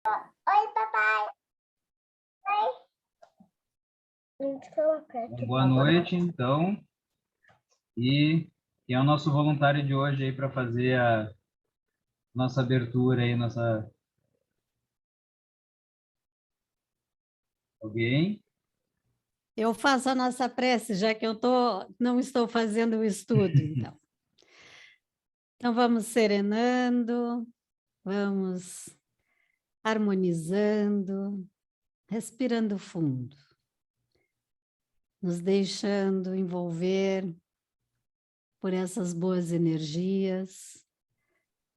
Oi, papai. Boa noite, então. E quem é o nosso voluntário de hoje aí para fazer a nossa abertura aí, nossa... Alguém? Eu faço a nossa prece, já que não estou fazendo o estudo, então. Então, vamos serenando, vamos harmonizando, respirando fundo, nos deixando envolver por essas boas energias,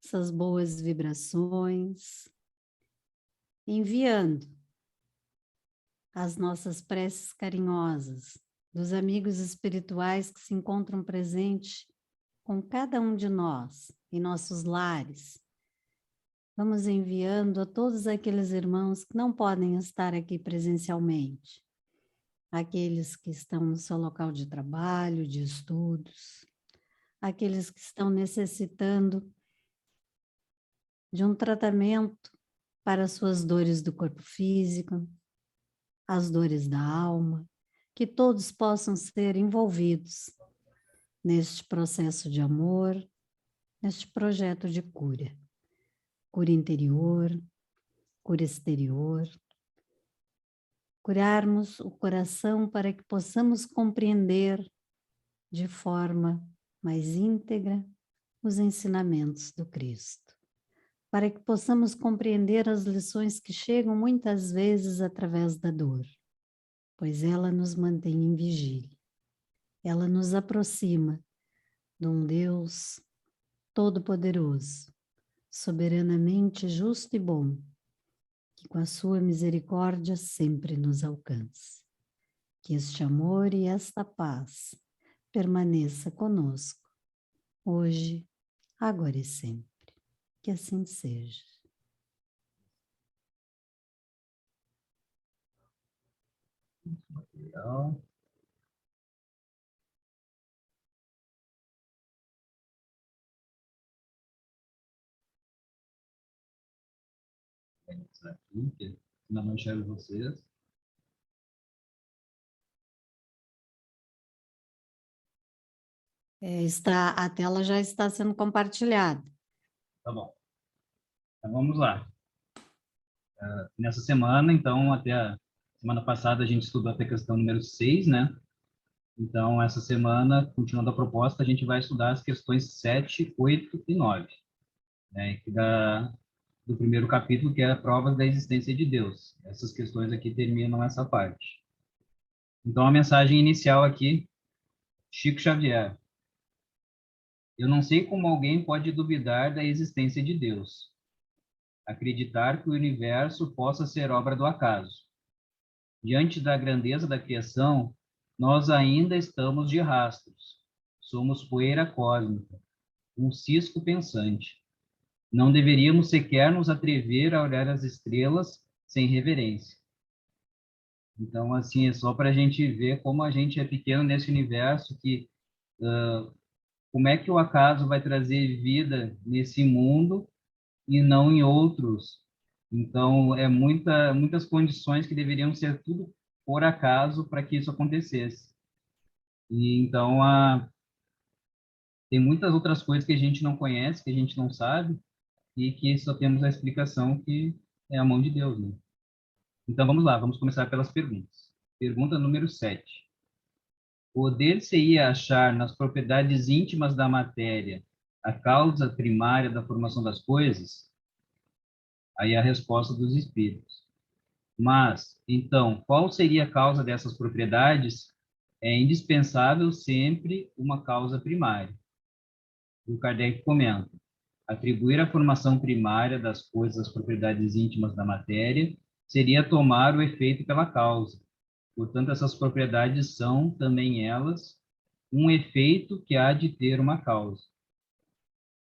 essas boas vibrações, enviando as nossas preces carinhosas dos amigos espirituais que se encontram presentes com cada um de nós, em nossos lares. Vamos enviando a todos aqueles irmãos que não podem estar aqui presencialmente, aqueles que estão no seu local de trabalho, de estudos, aqueles que estão necessitando de um tratamento para as suas dores do corpo físico, as dores da alma, que todos possam ser envolvidos neste processo de amor, neste projeto de cura. Cura interior, cura exterior. Curarmos o coração para que possamos compreender de forma mais íntegra os ensinamentos do Cristo. Para que possamos compreender as lições que chegam muitas vezes através da dor, pois ela nos mantém em vigília. Ela nos aproxima de um Deus todo-poderoso, soberanamente justo e bom, que com a sua misericórdia sempre nos alcance. Que este amor e esta paz permaneça conosco, hoje, agora e sempre. Que assim seja. Legal. Aqui, que não enxergo vocês. A tela já está sendo compartilhada. Tá bom. Então vamos lá. Nessa semana, então, até a semana passada, a gente estudou até a questão número 6, né? Então, essa semana, continuando a proposta, a gente vai estudar as questões 7, 8 e 9, né? Do primeiro capítulo, que é a prova da existência de Deus. Essas questões aqui terminam essa parte. Então, a mensagem inicial aqui, Chico Xavier. Eu não sei como alguém pode duvidar da existência de Deus, acreditar que o universo possa ser obra do acaso. Diante da grandeza da criação, nós ainda estamos de rastros. Somos poeira cósmica, um cisco pensante. Não deveríamos sequer nos atrever a olhar as estrelas sem reverência. Então, assim, é só para a gente ver como a gente é pequeno nesse universo, que como é que o acaso vai trazer vida nesse mundo e não em outros. Então, muitas condições que deveriam ser tudo por acaso para que isso acontecesse. E então, tem muitas outras coisas que a gente não conhece, que a gente não sabe, e que só temos a explicação que é a mão de Deus, né? Então, vamos lá, vamos começar pelas perguntas. Pergunta número 7. Poder-se-ia achar nas propriedades íntimas da matéria a causa primária da formação das coisas? Aí a resposta dos espíritos. Mas, então, qual seria a causa dessas propriedades? É indispensável sempre uma causa primária. O Kardec comenta: atribuir a formação primária das coisas às propriedades íntimas da matéria seria tomar o efeito pela causa. Portanto, essas propriedades são, também elas, um efeito que há de ter uma causa.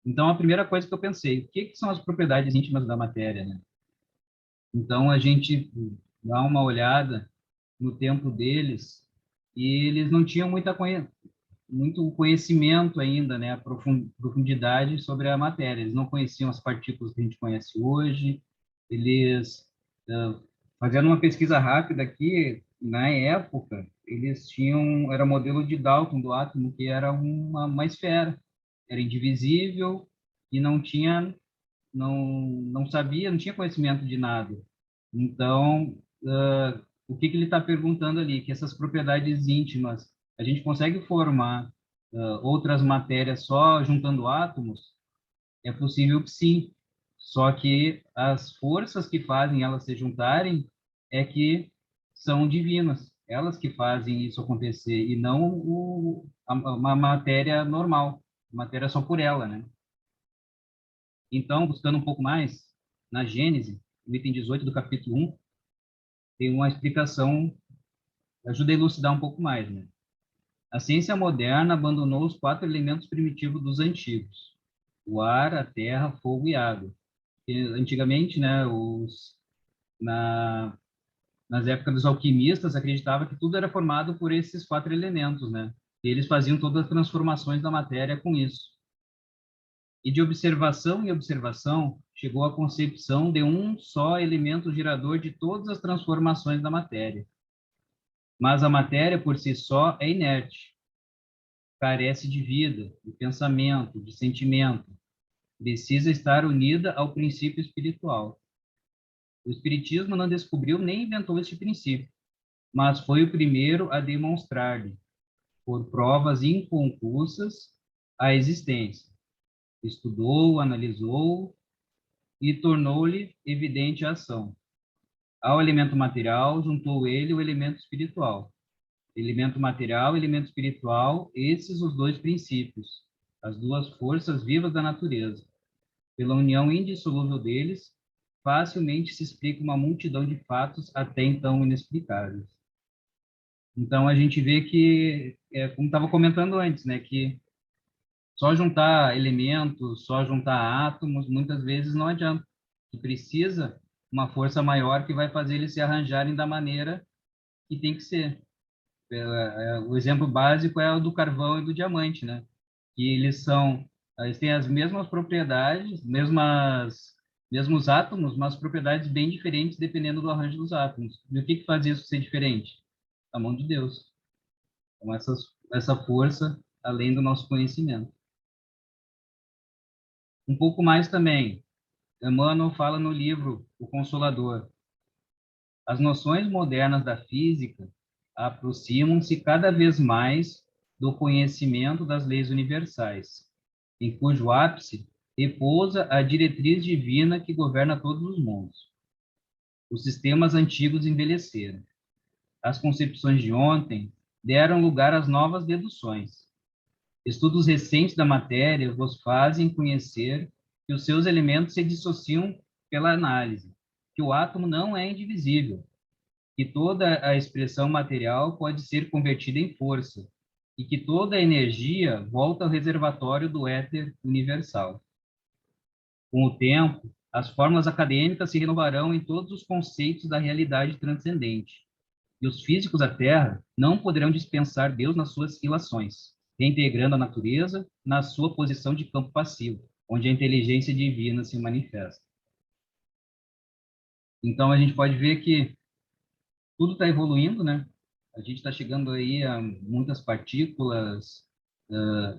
Então, a primeira coisa que eu pensei, o que são as propriedades íntimas da matéria, né? Então, a gente dá uma olhada no tempo deles e eles não tinham muito conhecimento ainda, né, a profundidade sobre a matéria. Eles não conheciam as partículas que a gente conhece hoje, Eles, fazendo uma pesquisa rápida aqui, na época, eles tinham, era modelo de Dalton do átomo, que era uma esfera, era indivisível e não sabia, não tinha conhecimento de nada. Então, o que ele está perguntando ali? Que essas propriedades íntimas, a gente consegue formar outras matérias só juntando átomos? É possível que sim, só que as forças que fazem elas se juntarem é que são divinas, elas que fazem isso acontecer, e não uma matéria normal, matéria só por ela, né? Então, buscando um pouco mais, na Gênese, no item 18 do capítulo 1, tem uma explicação, ajuda a elucidar um pouco mais, né? A ciência moderna abandonou os quatro elementos primitivos dos antigos: o ar, a terra, fogo e água. E, antigamente, né, na, nas épocas dos alquimistas, acreditava que tudo era formado por esses quatro elementos, né? E eles faziam todas as transformações da matéria com isso. E de observação em observação, chegou à concepção de um só elemento gerador de todas as transformações da matéria. Mas a matéria, por si só, é inerte, carece de vida, de pensamento, de sentimento. Precisa estar unida ao princípio espiritual. O Espiritismo não descobriu nem inventou este princípio, mas foi o primeiro a demonstrar-lhe, por provas inconclusas, a existência. Estudou, analisou e tornou-lhe evidente a ação. Ao elemento material, juntou ele o elemento espiritual. Elemento material, elemento espiritual, esses os dois princípios, as duas forças vivas da natureza. Pela união indissolúvel deles, facilmente se explica uma multidão de fatos até então inexplicáveis. Então, a gente vê que, como estava comentando antes, né, que só juntar elementos, só juntar átomos, muitas vezes não adianta. Que precisa uma força maior que vai fazer eles se arranjarem da maneira que tem que ser. O exemplo básico é o do carvão e do diamante, né? Que eles têm as mesmas propriedades, mesmos átomos, mas propriedades bem diferentes dependendo do arranjo dos átomos. E o que faz isso ser diferente? A mão de Deus. Então, essa força além do nosso conhecimento. Um pouco mais também, Emmanuel fala no livro O Consolador. As noções modernas da física aproximam-se cada vez mais do conhecimento das leis universais, em cujo ápice repousa a diretriz divina que governa todos os mundos. Os sistemas antigos envelheceram. As concepções de ontem deram lugar às novas deduções. Estudos recentes da matéria vos fazem conhecer que os seus elementos se dissociam pela análise, que o átomo não é indivisível, que toda a expressão material pode ser convertida em força, e que toda a energia volta ao reservatório do éter universal. Com o tempo, as fórmulas acadêmicas se renovarão em todos os conceitos da realidade transcendente, e os físicos da Terra não poderão dispensar Deus nas suas ilações, reintegrando a natureza na sua posição de campo passivo, onde a inteligência divina se manifesta. Então, a gente pode ver que tudo está evoluindo, né? A gente está chegando aí a muitas partículas.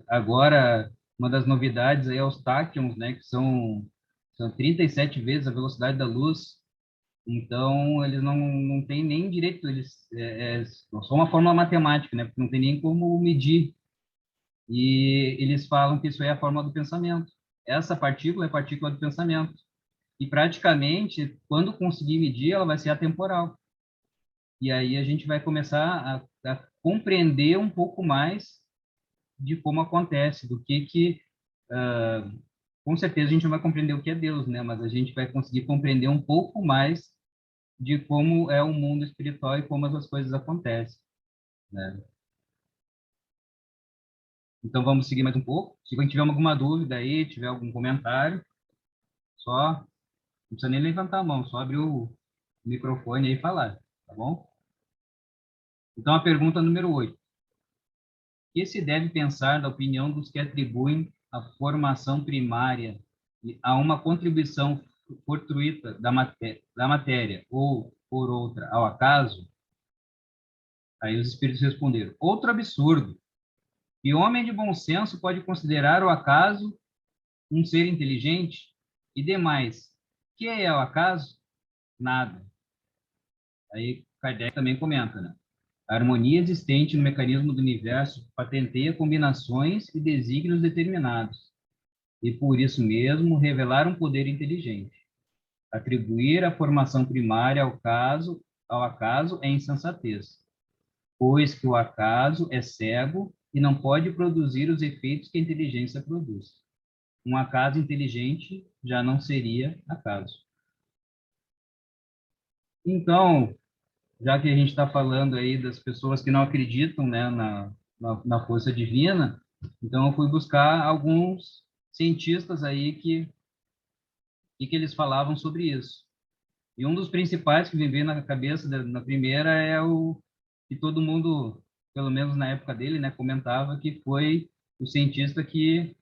Agora, uma das novidades aí é os táquions, né? Que são 37 vezes a velocidade da luz. Então, eles não têm nem direito, é só uma fórmula matemática, né? Porque não tem nem como medir. E eles falam que isso é a fórmula do pensamento. Essa partícula é a partícula do pensamento. E praticamente, quando conseguir medir, ela vai ser atemporal. E aí a gente vai começar a compreender um pouco mais de como acontece, com certeza a gente não vai compreender o que é Deus, né? Mas a gente vai conseguir compreender um pouco mais de como é o mundo espiritual e como as coisas acontecem, né? Então vamos seguir mais um pouco. Se alguém tiver alguma dúvida aí, tiver algum comentário, só não precisa nem levantar a mão, só abrir o microfone aí e falar, tá bom? Então a pergunta número 8. Que se deve pensar da opinião dos que atribuem a formação primária a uma contribuição fortuita da matéria ou por outra ao acaso, aí os espíritos responderam: outro absurdo. E homem de bom senso pode considerar o acaso um ser inteligente? E demais, que é o acaso? Nada. Aí Kardec também comenta, né? A harmonia existente no mecanismo do universo patenteia combinações e desígnios determinados, e por isso mesmo revelar um poder inteligente. Atribuir a formação primária ao acaso é insensatez, pois que o acaso é cego e não pode produzir os efeitos que a inteligência produz. Um acaso inteligente já não seria acaso. Então, já que a gente está falando aí das pessoas que não acreditam, né, na força divina, então eu fui buscar alguns cientistas aí que eles falavam sobre isso. E um dos principais que me veio na cabeça na primeira é o que todo mundo, pelo menos na época dele, né, comentava que foi o cientista que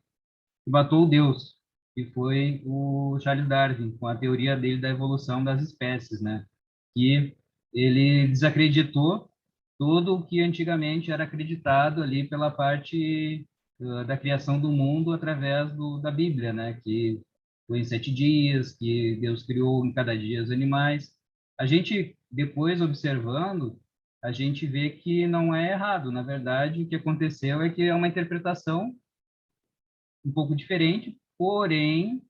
matou o Deus, que foi o Charles Darwin, com a teoria dele da evolução das espécies, né? Que ele desacreditou tudo o que antigamente era acreditado ali pela parte da criação do mundo através da Bíblia, né? Que foi em 7 dias, que Deus criou em cada dia os animais. A gente, depois observando, a gente vê que não é errado. Na verdade, o que aconteceu é que é uma interpretação um pouco diferente, porém,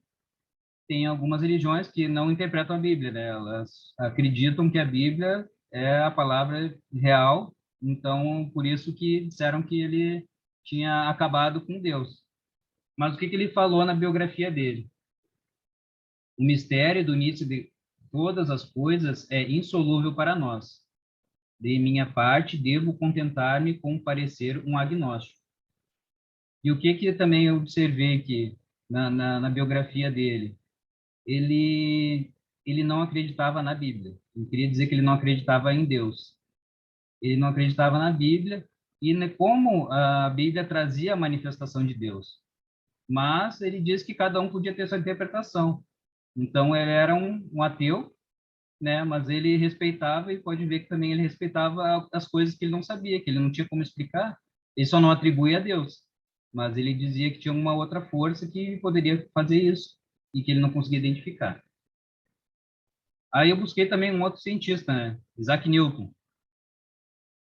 tem algumas religiões que não interpretam a Bíblia, né? Elas acreditam que a Bíblia é a palavra real, então, por isso que disseram que ele tinha acabado com Deus. Mas o que ele falou na biografia dele? O mistério do início de todas as coisas é insolúvel para nós. De minha parte, devo contentar-me com parecer um agnóstico. E o que também eu observei aqui na biografia dele? Ele não acreditava na Bíblia. Ele queria dizer que ele não acreditava em Deus. Ele não acreditava na Bíblia e como a Bíblia trazia a manifestação de Deus. Mas ele disse que cada um podia ter sua interpretação. Então ele era um ateu, né? Mas ele respeitava e pode ver que também ele respeitava as coisas que ele não sabia, que ele não tinha como explicar. Ele só não atribuía a Deus, mas ele dizia que tinha uma outra força que poderia fazer isso e que ele não conseguia identificar. Aí eu busquei também um outro cientista, né? Isaac Newton.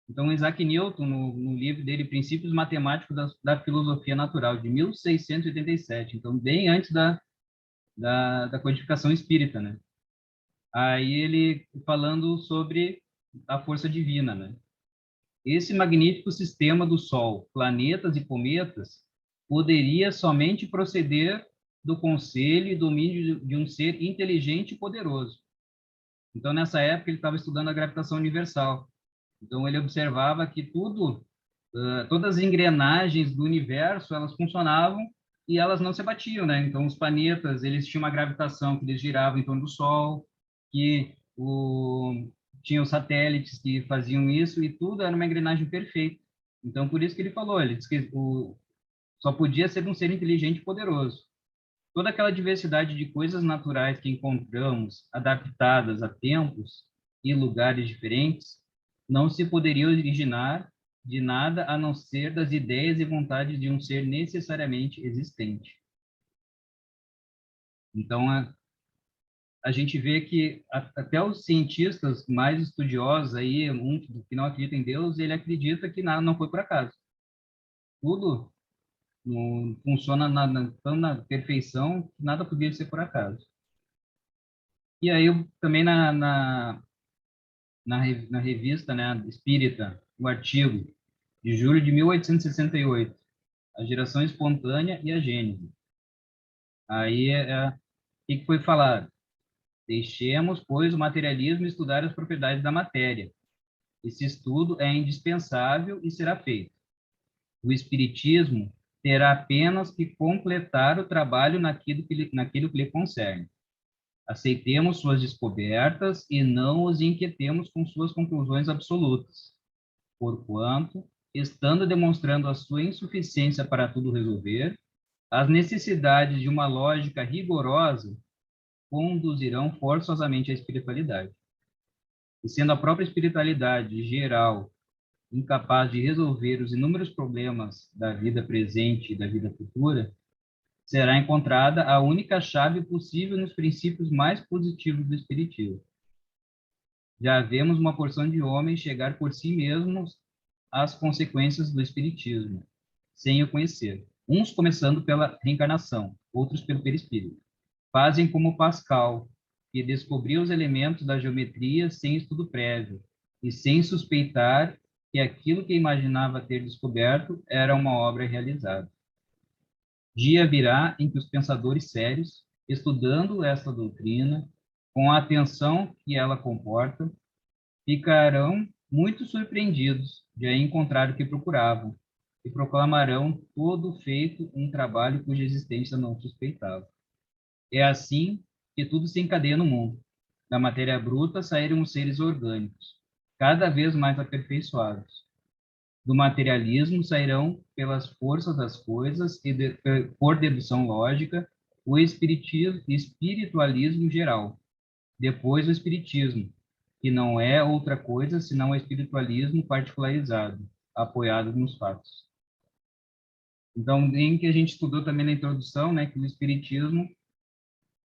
Então, Isaac Newton, no livro dele, Princípios Matemáticos da Filosofia Natural, de 1687, então, bem antes da codificação espírita, né? Aí ele falando sobre a força divina, né? Esse magnífico sistema do Sol, planetas e cometas, poderia somente proceder do conselho e domínio de um ser inteligente e poderoso. Então, nessa época, ele estava estudando a gravitação universal. Então, ele observava que todas as engrenagens do universo, elas funcionavam e elas não se batiam, né? Então, os planetas, eles tinham uma gravitação que eles giravam em torno do Sol, que tinha os satélites que faziam isso, e tudo era uma engrenagem perfeita. Então, por isso que ele falou, ele disse que só podia ser um ser inteligente e poderoso. Toda aquela diversidade de coisas naturais que encontramos, adaptadas a tempos e lugares diferentes, não se poderia originar de nada a não ser das ideias e vontades de um ser necessariamente existente. Então, a gente vê que até os cientistas mais estudiosos aí, que não acredita em Deus, ele acredita que nada não foi por acaso. Tudo não funciona tão na perfeição que nada podia ser por acaso. E aí, também na revista, né, Espírita, o artigo de julho de 1868, A Geração Espontânea e a Gênese. Aí, o que foi falado? Deixemos, pois, o materialismo estudar as propriedades da matéria. Esse estudo é indispensável e será feito. O Espiritismo terá apenas que completar o trabalho naquilo que lhe concerne. Aceitemos suas descobertas e não os inquietemos com suas conclusões absolutas, porquanto, estando demonstrando a sua insuficiência para tudo resolver, as necessidades de uma lógica rigorosa conduzirão forçosamente à espiritualidade. E sendo a própria espiritualidade geral incapaz de resolver os inúmeros problemas da vida presente e da vida futura, será encontrada a única chave possível nos princípios mais positivos do Espiritismo. Já vemos uma porção de homens chegar por si mesmos às consequências do Espiritismo, sem o conhecer. Uns começando pela reencarnação, outros pelo perispírito. Fazem como Pascal, que descobriu os elementos da geometria sem estudo prévio, e sem suspeitar que aquilo que imaginava ter descoberto era uma obra realizada. Dia virá em que os pensadores sérios, estudando esta doutrina, com a atenção que ela comporta, ficarão muito surpreendidos de a encontrar o que procuravam, e proclamarão todo feito um trabalho cuja existência não suspeitava. É assim que tudo se encadeia no mundo. Da matéria bruta saíram os seres orgânicos, cada vez mais aperfeiçoados. Do materialismo sairão, pelas forças das coisas e por dedução lógica, o espiritualismo geral. Depois o espiritismo, que não é outra coisa senão o espiritualismo particularizado, apoiado nos fatos. Então, em que a gente estudou também na introdução, né, que o espiritismo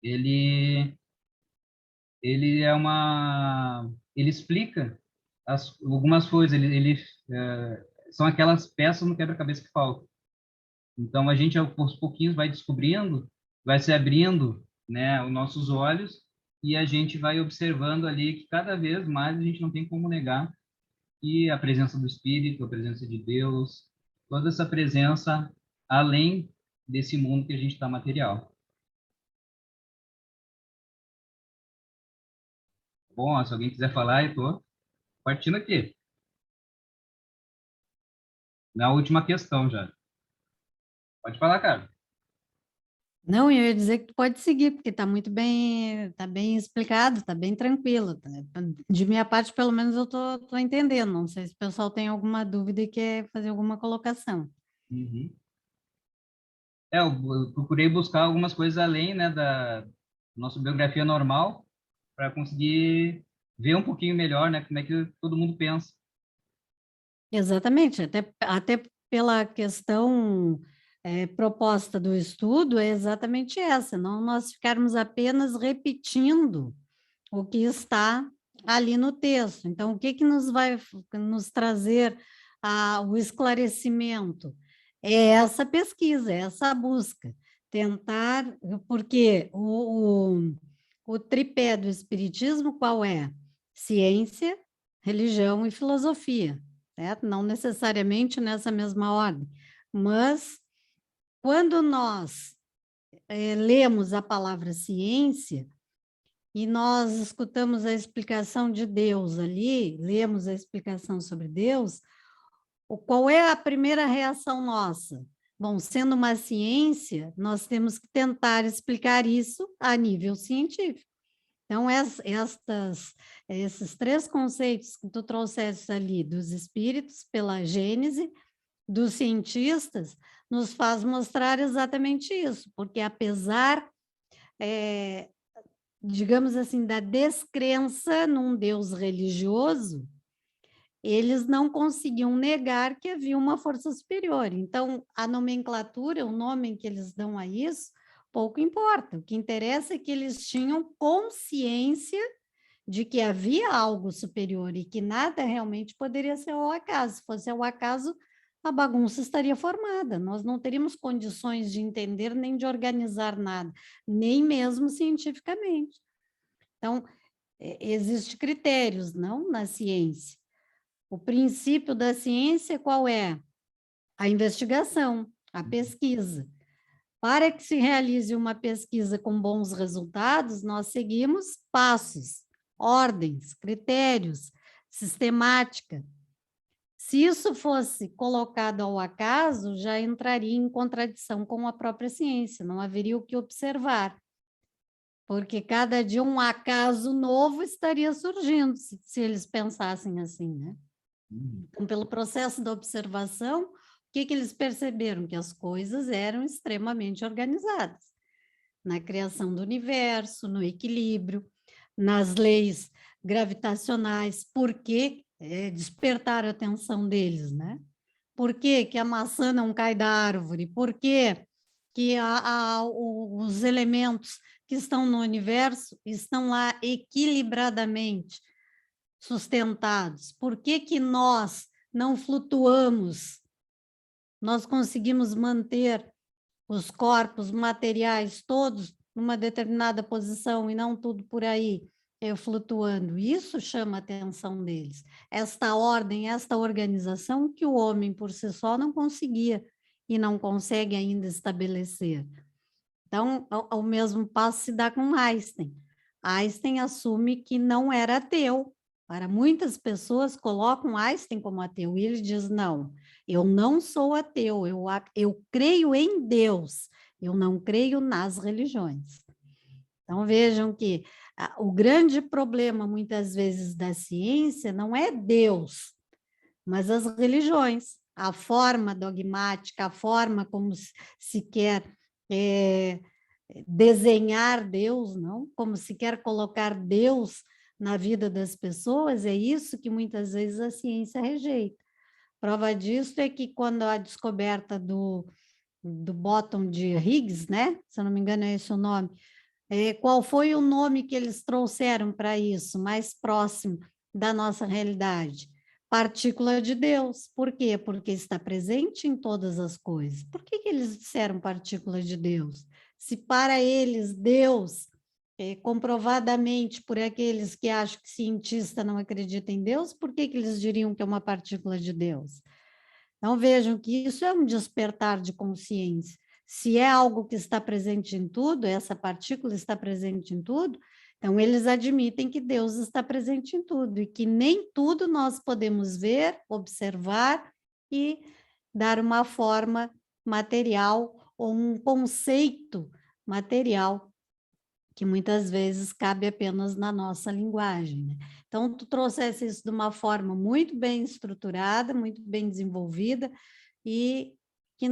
ele ele explica algumas coisas, são aquelas peças no quebra-cabeça que faltam. Então a gente aos pouquinhos vai descobrindo, vai se abrindo, né, os nossos olhos, e a gente vai observando ali que cada vez mais a gente não tem como negar que a presença do Espírito, a presença de Deus, toda essa presença além desse mundo que a gente está material. Bom, se alguém quiser falar, eu estou partindo aqui. Na última questão já. Pode falar, cara. Não, eu ia dizer que tu pode seguir, porque está bem explicado, está bem tranquilo. De minha parte, pelo menos, eu tô entendendo. Não sei se o pessoal tem alguma dúvida e quer fazer alguma colocação. Uhum. Eu procurei buscar algumas coisas além, né, da nossa biografia normal, para conseguir ver um pouquinho melhor, né, como é que todo mundo pensa. Exatamente, até pela questão proposta do estudo é exatamente essa, não nós ficarmos apenas repetindo o que está ali no texto. Então, o que nos vai nos trazer o esclarecimento? É essa pesquisa, é essa busca, tentar, porque o tripé do Espiritismo qual é? Ciência, religião e filosofia, certo? Não necessariamente nessa mesma ordem, mas quando nós lemos a palavra ciência, e nós escutamos a explicação de Deus ali, lemos a explicação sobre Deus, qual é a primeira reação nossa? Bom, sendo uma ciência, nós temos que tentar explicar isso a nível científico. Então, esses três conceitos que tu trouxeste ali, dos espíritos, pela Gênese, dos cientistas, nos faz mostrar exatamente isso, porque apesar digamos assim, da descrença num Deus religioso, eles não conseguiam negar que havia uma força superior. Então, a nomenclatura, o nome que eles dão a isso, pouco importa. O que interessa é que eles tinham consciência de que havia algo superior e que nada realmente poderia ser ao acaso. Se fosse ao acaso, a bagunça estaria formada. Nós não teríamos condições de entender nem de organizar nada, nem mesmo cientificamente. Então, existem critérios, não, na ciência. O princípio da ciência qual é? A investigação, a pesquisa. Para que se realize uma pesquisa com bons resultados, nós seguimos passos, ordens, critérios, sistemática. Se isso fosse colocado ao acaso, já entraria em contradição com a própria ciência, não haveria o que observar. Porque cada dia um acaso novo estaria surgindo, se eles pensassem assim, né? Então, pelo processo da observação, o que eles perceberam? Que as coisas eram extremamente organizadas. na criação do universo, no equilíbrio, nas leis gravitacionais. Por que despertar a atenção deles, né? Por que que a maçã não cai da árvore? Por que que os elementos que estão no universo estão lá equilibradamente sustentados? Por que que nós não flutuamos? Nós conseguimos manter os corpos materiais todos numa determinada posição e não tudo por aí flutuando. Isso chama a atenção deles. Esta ordem, esta organização que o homem por si só não conseguia e não consegue ainda estabelecer. Então, o mesmo passo se dá com Einstein. Einstein assume que não era ateu. Para muitas pessoas colocam Einstein como ateu e ele diz, não, eu não sou ateu, eu creio em Deus, eu não creio nas religiões. Então, vejam que o grande problema, muitas vezes, da ciência não é Deus, mas as religiões, a forma dogmática, a forma como se quer desenhar Deus, não? Como se quer colocar Deus na vida das pessoas, é isso que muitas vezes a ciência rejeita. Prova disso é que quando a descoberta do bóson de Higgs, né? Se eu não me engano é esse o nome, qual foi o nome que eles trouxeram para isso, mais próximo da nossa realidade? Partícula de Deus. Por quê? Porque está presente em todas as coisas. Por que eles disseram partícula de Deus? Se para eles Deus, comprovadamente por aqueles que acham que cientista não acredita em Deus, por que eles diriam que é uma partícula de Deus? Então vejam que isso é um despertar de consciência. Se é algo que está presente em tudo, essa partícula está presente em tudo, então eles admitem que Deus está presente em tudo e que nem tudo nós podemos ver, observar e dar uma forma material ou um conceito material que muitas vezes cabe apenas na nossa linguagem, né? Então, tu trouxesse isso de uma forma muito bem estruturada, muito bem desenvolvida e que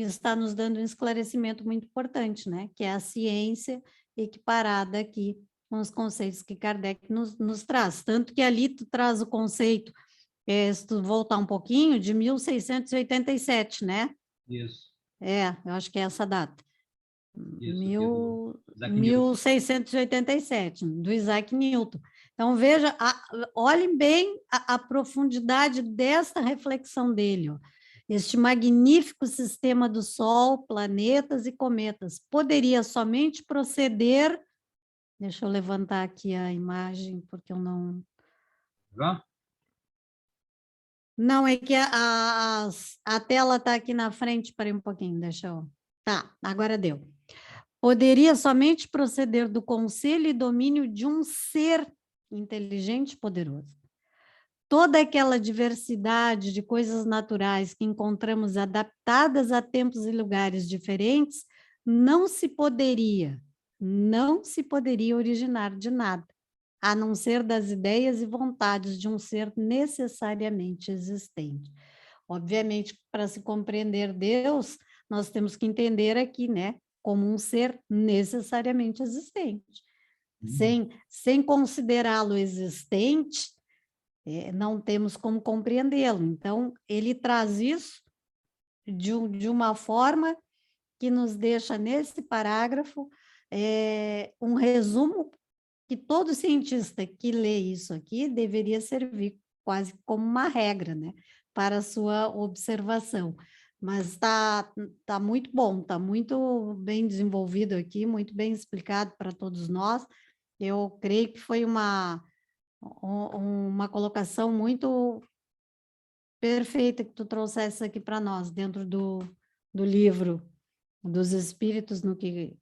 está nos dando um esclarecimento muito importante, né? Que é a ciência equiparada aqui com os conceitos que Kardec nos traz. Tanto que ali tu traz o conceito, se tu voltar um pouquinho, de 1687, né? Isso. Eu acho que é essa data. Isso, 1687, do Isaac Newton. Então, veja, olhem bem a profundidade desta reflexão dele. Ó. Este magnífico sistema do Sol, planetas e cometas poderia somente proceder... Deixa eu levantar aqui a imagem, porque eu não... Já? Não, é que a tela está aqui na frente, parei um pouquinho, deixa eu... Tá, agora deu. Poderia somente proceder do conselho e domínio de um ser inteligente e poderoso. Toda aquela diversidade de coisas naturais que encontramos adaptadas a tempos e lugares diferentes não se poderia originar de nada, a não ser das ideias e vontades de um ser necessariamente existente. Obviamente, para se compreender Deus, nós temos que entender aqui, né, como um ser necessariamente existente. Sem considerá-lo existente, não temos como compreendê-lo. Então, ele traz isso de uma forma que nos deixa, nesse parágrafo, um resumo que todo cientista que lê isso aqui deveria servir quase como uma regra, né, para a sua observação. Mas tá muito bom, está muito bem desenvolvido aqui, muito bem explicado para todos nós. Eu creio que foi uma colocação muito perfeita que tu trouxesse aqui para nós, dentro do livro dos Espíritos, no que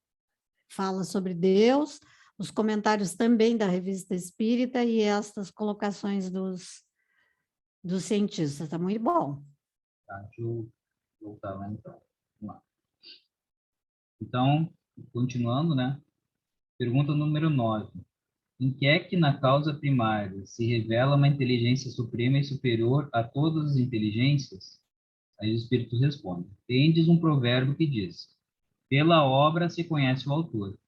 fala sobre Deus, os comentários também da Revista Espírita e estas colocações dos cientistas. Está muito bom. Tá, deixa eu voltar lá então. Vamos lá. Então, continuando, né? Pergunta número 9. Em que é que na causa primária se revela uma inteligência suprema e superior a todas as inteligências? Aí os espíritos respondem. Tendes um provérbio que diz: Pela obra se conhece o autor.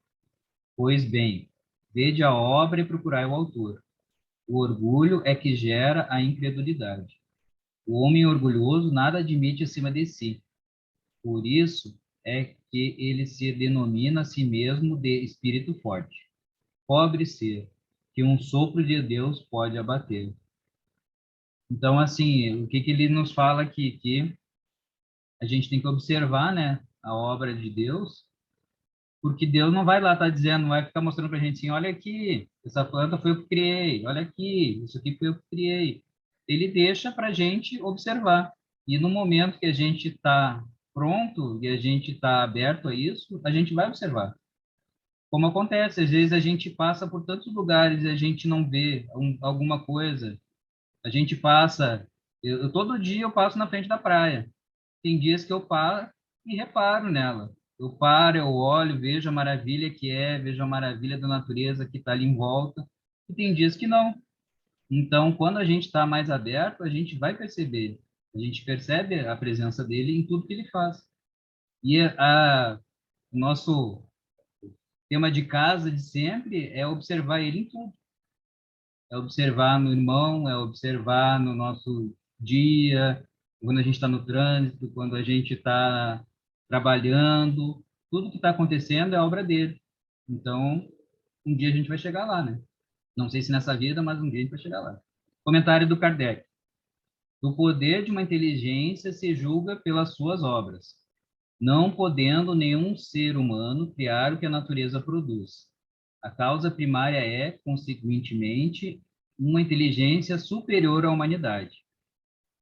Pois bem, vede a obra e procurai o autor. O orgulho é que gera a incredulidade. O homem orgulhoso nada admite acima de si. Por isso é que ele se denomina a si mesmo de espírito forte. Pobre ser, que um sopro de Deus pode abater. Então, assim, o que que ele nos fala aqui? Que a gente tem que observar, né, a obra de Deus, porque Deus não vai lá estar dizendo, não vai ficar mostrando para a gente assim, olha aqui, essa planta foi eu que criei, olha aqui, isso aqui foi eu que criei. Ele deixa para a gente observar. E no momento que a gente está pronto e a gente está aberto a isso, a gente vai observar. Como acontece, às vezes a gente passa por tantos lugares e a gente não vê alguma coisa. A gente passa, todo dia eu passo na frente da praia. Tem dias que eu paro e reparo nela. Eu paro, eu olho, vejo a maravilha que é, vejo a maravilha da natureza que está ali em volta. E tem dias que não. Então, quando a gente está mais aberto, a gente vai perceber. A gente percebe a presença dele em tudo que ele faz. E o nosso tema de casa de sempre é observar ele em tudo. É observar no irmão, é observar no nosso dia, quando a gente está no trânsito, quando a gente está trabalhando, tudo que está acontecendo é obra dele. Então, um dia a gente vai chegar lá, né? Não sei se nessa vida, mas um dia a gente vai chegar lá. Comentário do Kardec. O poder de uma inteligência se julga pelas suas obras, não podendo nenhum ser humano criar o que a natureza produz. A causa primária é, consequentemente, uma inteligência superior à humanidade.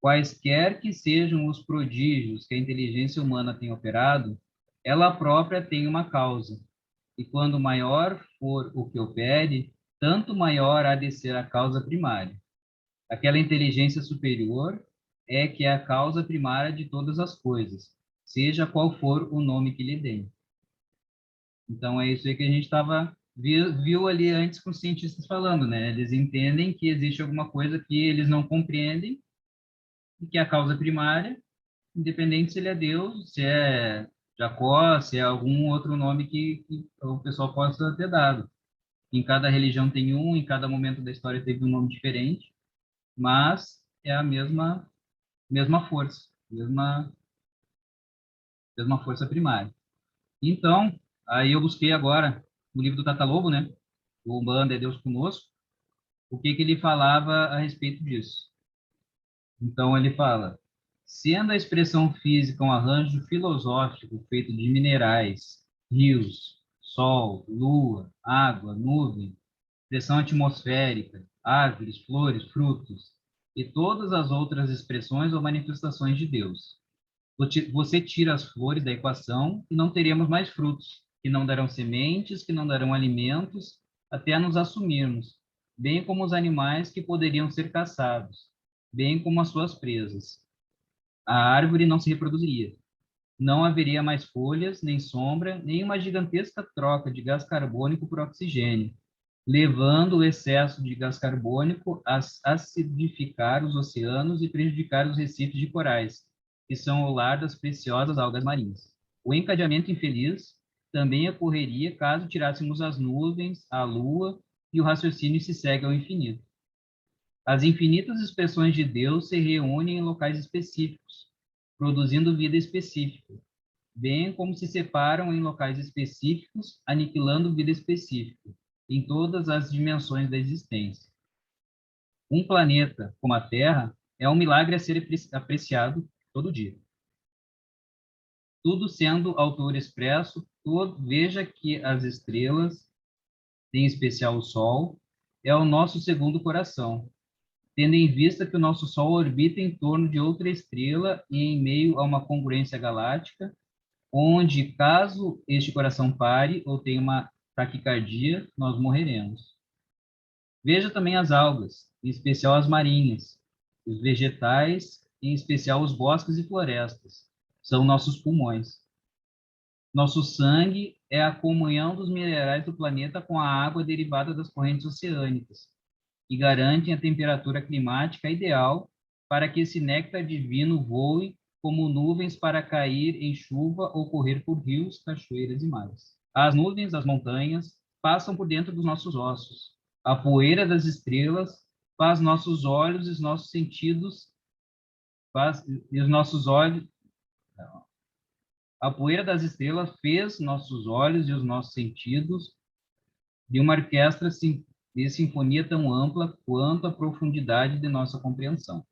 Quaisquer que sejam os prodígios que a inteligência humana tem operado, ela própria tem uma causa. E quando maior for o que opere, tanto maior há de ser a causa primária. Aquela inteligência superior é que é a causa primária de todas as coisas, seja qual for o nome que lhe deem. Então, é isso aí que a gente viu ali antes com os cientistas falando, né? Eles entendem que existe alguma coisa que eles não compreendem e que é a causa primária, independente se ele é Deus, se é Jacó, se é algum outro nome que o pessoal possa ter dado. Em cada religião tem um, em cada momento da história teve um nome diferente, mas é a mesma força, mesma força primária. Então, aí eu busquei agora no livro do Tata Lobo, né? O Umbanda é Deus Conosco, o que que ele falava a respeito disso. Então, ele fala, sendo a expressão física um arranjo filosófico feito de minerais, rios, sol, lua, água, nuvem, pressão atmosférica, árvores, flores, frutos, e todas as outras expressões ou manifestações de Deus. Você tira as flores da equação e não teremos mais frutos, que não darão sementes, que não darão alimentos, até nos assumirmos, bem como os animais que poderiam ser caçados, bem como as suas presas. A árvore não se reproduziria. Não haveria mais folhas, nem sombra, nem uma gigantesca troca de gás carbônico por oxigênio, levando o excesso de gás carbônico a acidificar os oceanos e prejudicar os recifes de corais, que são o lar das preciosas algas marinhas. O encadeamento infeliz também ocorreria caso tirássemos as nuvens, a lua, e o raciocínio se segue ao infinito. As infinitas expressões de Deus se reúnem em locais específicos, produzindo vida específica, bem como se separam em locais específicos, aniquilando vida específica, em todas as dimensões da existência. Um planeta como a Terra é um milagre a ser apreciado todo dia. Tudo sendo autor expresso, veja que as estrelas, em especial o Sol, é o nosso segundo coração, tendo em vista que o nosso Sol orbita em torno de outra estrela e em meio a uma congruência galáctica, onde, caso este coração pare ou tenha uma taquicardia, nós morreremos. Veja também as algas, em especial as marinhas, os vegetais, em especial os bosques e florestas, são nossos pulmões. Nosso sangue é a comunhão dos minerais do planeta com a água derivada das correntes oceânicas, que garantem a temperatura climática ideal para que esse néctar divino voe como nuvens para cair em chuva ou correr por rios, cachoeiras e mares. As nuvens, as montanhas, passam por dentro dos nossos ossos. A poeira das estrelas faz nossos olhos e os nossos sentidos, e os nossos olhos, a poeira das estrelas fez nossos olhos e os nossos sentidos de uma orquestra de sinfonia tão ampla quanto a profundidade de nossa compreensão.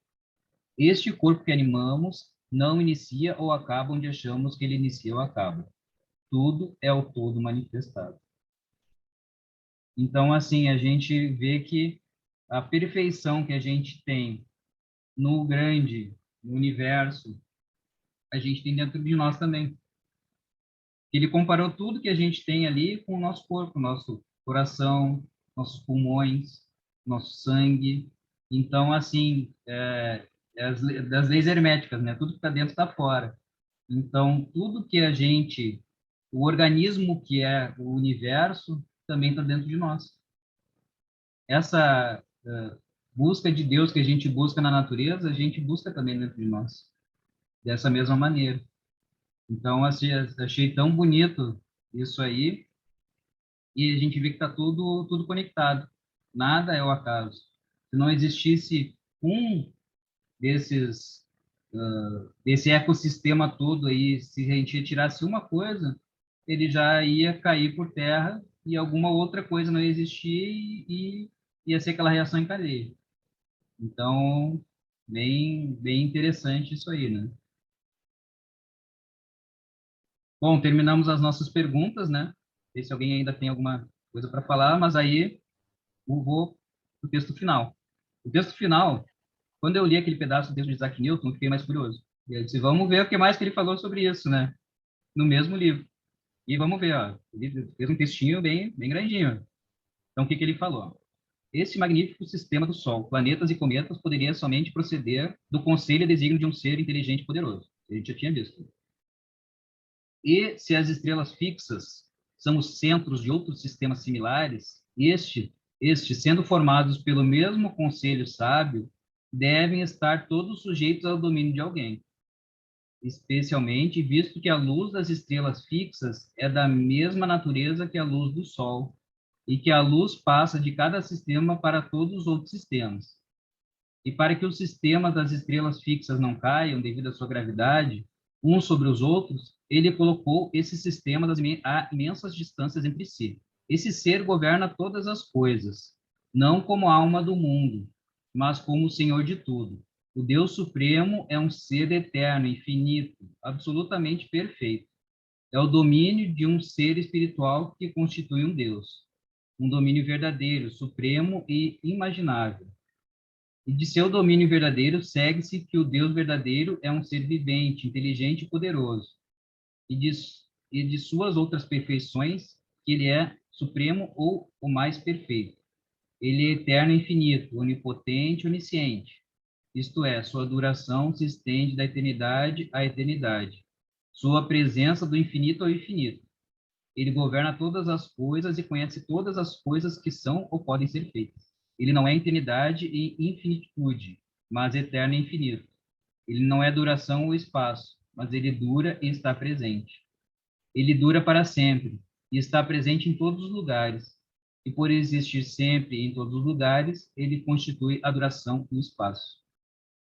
Este corpo que animamos não inicia ou acaba onde achamos que ele inicia ou acaba. Tudo é o todo manifestado. Então, assim, a gente vê que a perfeição que a gente tem no grande, no universo, a gente tem dentro de nós também. Ele comparou tudo que a gente tem ali com o nosso corpo, nosso coração, nossos pulmões, nosso sangue. Então, assim, das leis herméticas, né? Tudo que está dentro está fora. Então, tudo que a gente, o organismo que é o universo, também está dentro de nós. Essa busca de Deus que a gente busca na natureza, a gente busca também dentro de nós, dessa mesma maneira. Então, assim, achei tão bonito isso aí, e a gente vê que está tudo conectado. Nada é o acaso. Se não existisse um desses, desse ecossistema todo aí, se a gente tirasse uma coisa, ele já ia cair por terra e alguma outra coisa não ia existir e ia ser aquela reação em cadeia. Então, bem interessante isso aí, né? Bom, terminamos as nossas perguntas, né? Não sei se alguém ainda tem alguma coisa para falar, mas aí eu vou para o texto final. O texto final, quando eu li aquele pedaço do texto de Isaac Newton, eu fiquei mais curioso. E eu disse, vamos ver o que mais que ele falou sobre isso, né? No mesmo livro. E vamos ver, ó. Ele fez um textinho bem grandinho. Então, o que ele falou? Este magnífico sistema do Sol, planetas e cometas, poderia somente proceder do conselho e desígnio de um ser inteligente e poderoso. A gente já tinha visto. E se as estrelas fixas são os centros de outros sistemas similares, sendo formados pelo mesmo conselho sábio, devem estar todos sujeitos ao domínio de alguém, especialmente visto que a luz das estrelas fixas é da mesma natureza que a luz do Sol, e que a luz passa de cada sistema para todos os outros sistemas. E para que os sistemas das estrelas fixas não caiam devido à sua gravidade, uns sobre os outros, ele colocou esse sistema a imensas distâncias entre si. Esse ser governa todas as coisas, não como alma do mundo, mas como o Senhor de tudo. O Deus Supremo é um ser eterno, infinito, absolutamente perfeito. É o domínio de um ser espiritual que constitui um Deus. Um domínio verdadeiro, supremo e imaginável. E de seu domínio verdadeiro segue-se que o Deus verdadeiro é um ser vivente, inteligente e poderoso. E de suas outras perfeições, que ele é supremo ou o mais perfeito. Ele é eterno e infinito, onipotente e onisciente. Isto é, sua duração se estende da eternidade à eternidade. Sua presença do infinito ao infinito. Ele governa todas as coisas e conhece todas as coisas que são ou podem ser feitas. Ele não é eternidade e infinitude, mas eterno e infinito. Ele não é duração ou espaço, mas ele dura e está presente. Ele dura para sempre e está presente em todos os lugares. E por existir sempre em todos os lugares, ele constitui a duração e o espaço.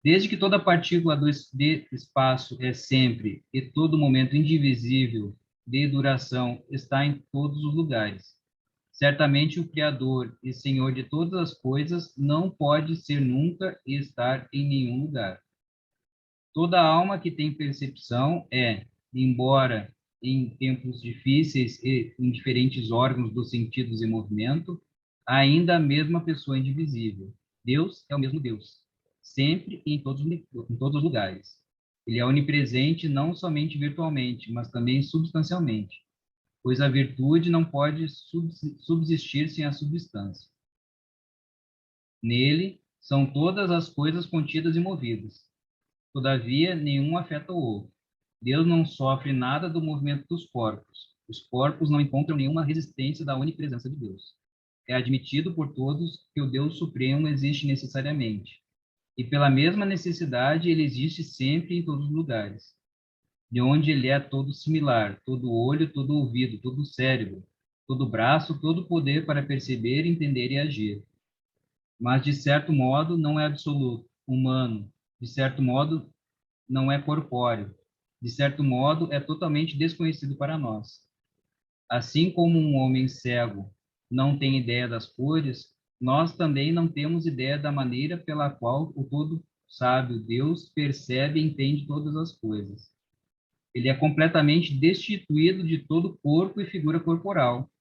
Desde que toda partícula de espaço é sempre e todo momento indivisível de duração está em todos os lugares. Certamente o Criador e Senhor de todas as coisas não pode ser nunca e estar em nenhum lugar. Toda alma que tem percepção é, embora em tempos difíceis e em diferentes órgãos dos sentidos e movimento, ainda a mesma pessoa indivisível. Deus é o mesmo Deus, sempre e em todos os lugares. Ele é onipresente não somente virtualmente, mas também substancialmente, pois a virtude não pode subsistir sem a substância. Nele são todas as coisas contidas e movidas. Todavia, nenhum afeta o outro. Deus não sofre nada do movimento dos corpos. Os corpos não encontram nenhuma resistência da onipresença de Deus. É admitido por todos que o Deus Supremo existe necessariamente. E pela mesma necessidade, ele existe sempre em todos os lugares, de onde ele é todo similar, todo olho, todo ouvido, todo cérebro, todo braço, todo poder para perceber, entender e agir. Mas, de certo modo, não é absoluto, humano, de certo modo, não é corpóreo, de certo modo, é totalmente desconhecido para nós. Assim como um homem cego não tem ideia das cores, nós também não temos ideia da maneira pela qual o todo sábio Deus percebe e entende todas as coisas. Ele é completamente destituído de todo corpo e figura corporal,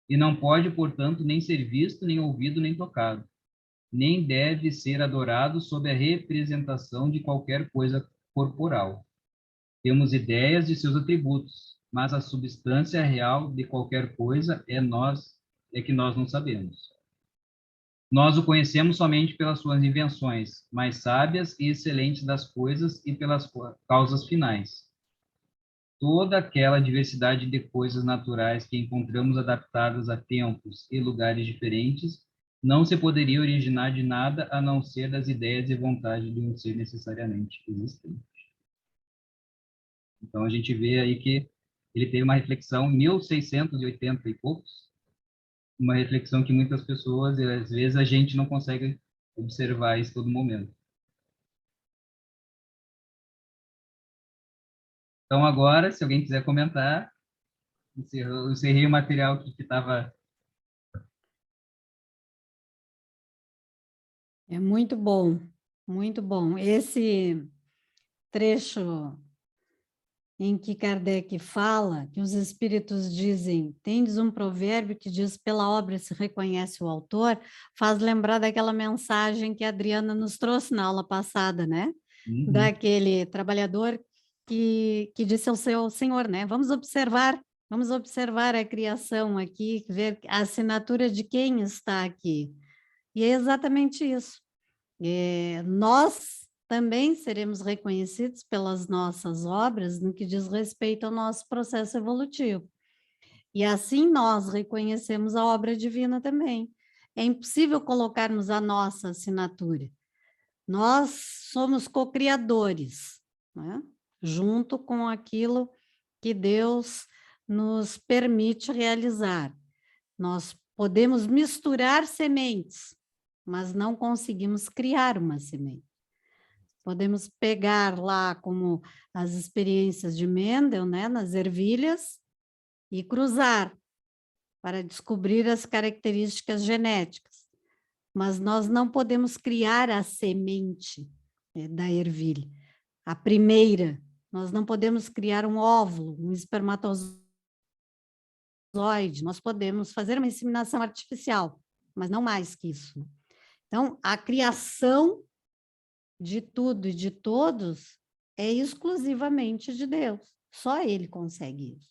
e não pode, portanto, nem ser visto, nem ouvido, nem tocado, nem deve ser adorado sob a representação de qualquer coisa corporal. Temos ideias de seus atributos, mas a substância real de qualquer coisa é que nós não sabemos. Nós o conhecemos somente pelas suas invenções, mais sábias e excelentes das coisas e pelas causas finais. Toda aquela diversidade de coisas naturais que encontramos adaptadas a tempos e lugares diferentes não se poderia originar de nada a não ser das ideias e vontade de um ser necessariamente existente. Então, a gente vê aí que ele teve uma reflexão em 1680 e poucos, uma reflexão que muitas pessoas, e às vezes, a gente não consegue observar isso todo momento. Então, agora, se alguém quiser comentar, encerrei o material que estava... É muito bom, muito bom. Esse trecho em que Kardec fala que os espíritos dizem, tendes um provérbio que diz, pela obra se reconhece o autor, faz lembrar daquela mensagem que a Adriana nos trouxe na aula passada, né? Uhum. Daquele trabalhador que disse ao seu senhor, né? Vamos observar a criação aqui, ver a assinatura de quem está aqui. E é exatamente isso. Nós também seremos reconhecidos pelas nossas obras no que diz respeito ao nosso processo evolutivo. E assim nós reconhecemos a obra divina também. É impossível colocarmos a nossa assinatura. Nós somos co-criadores, né? Junto com aquilo que Deus nos permite realizar. Nós podemos misturar sementes, mas não conseguimos criar uma semente. Podemos pegar lá como as experiências de Mendel, né, nas ervilhas, e cruzar para descobrir as características genéticas. Mas nós não podemos criar a semente, né, da ervilha. A primeira, nós não podemos criar um óvulo, um espermatozoide. Nós podemos fazer uma inseminação artificial, mas não mais que isso. Então, a criação de tudo e de todos é exclusivamente de Deus. Só Ele consegue isso.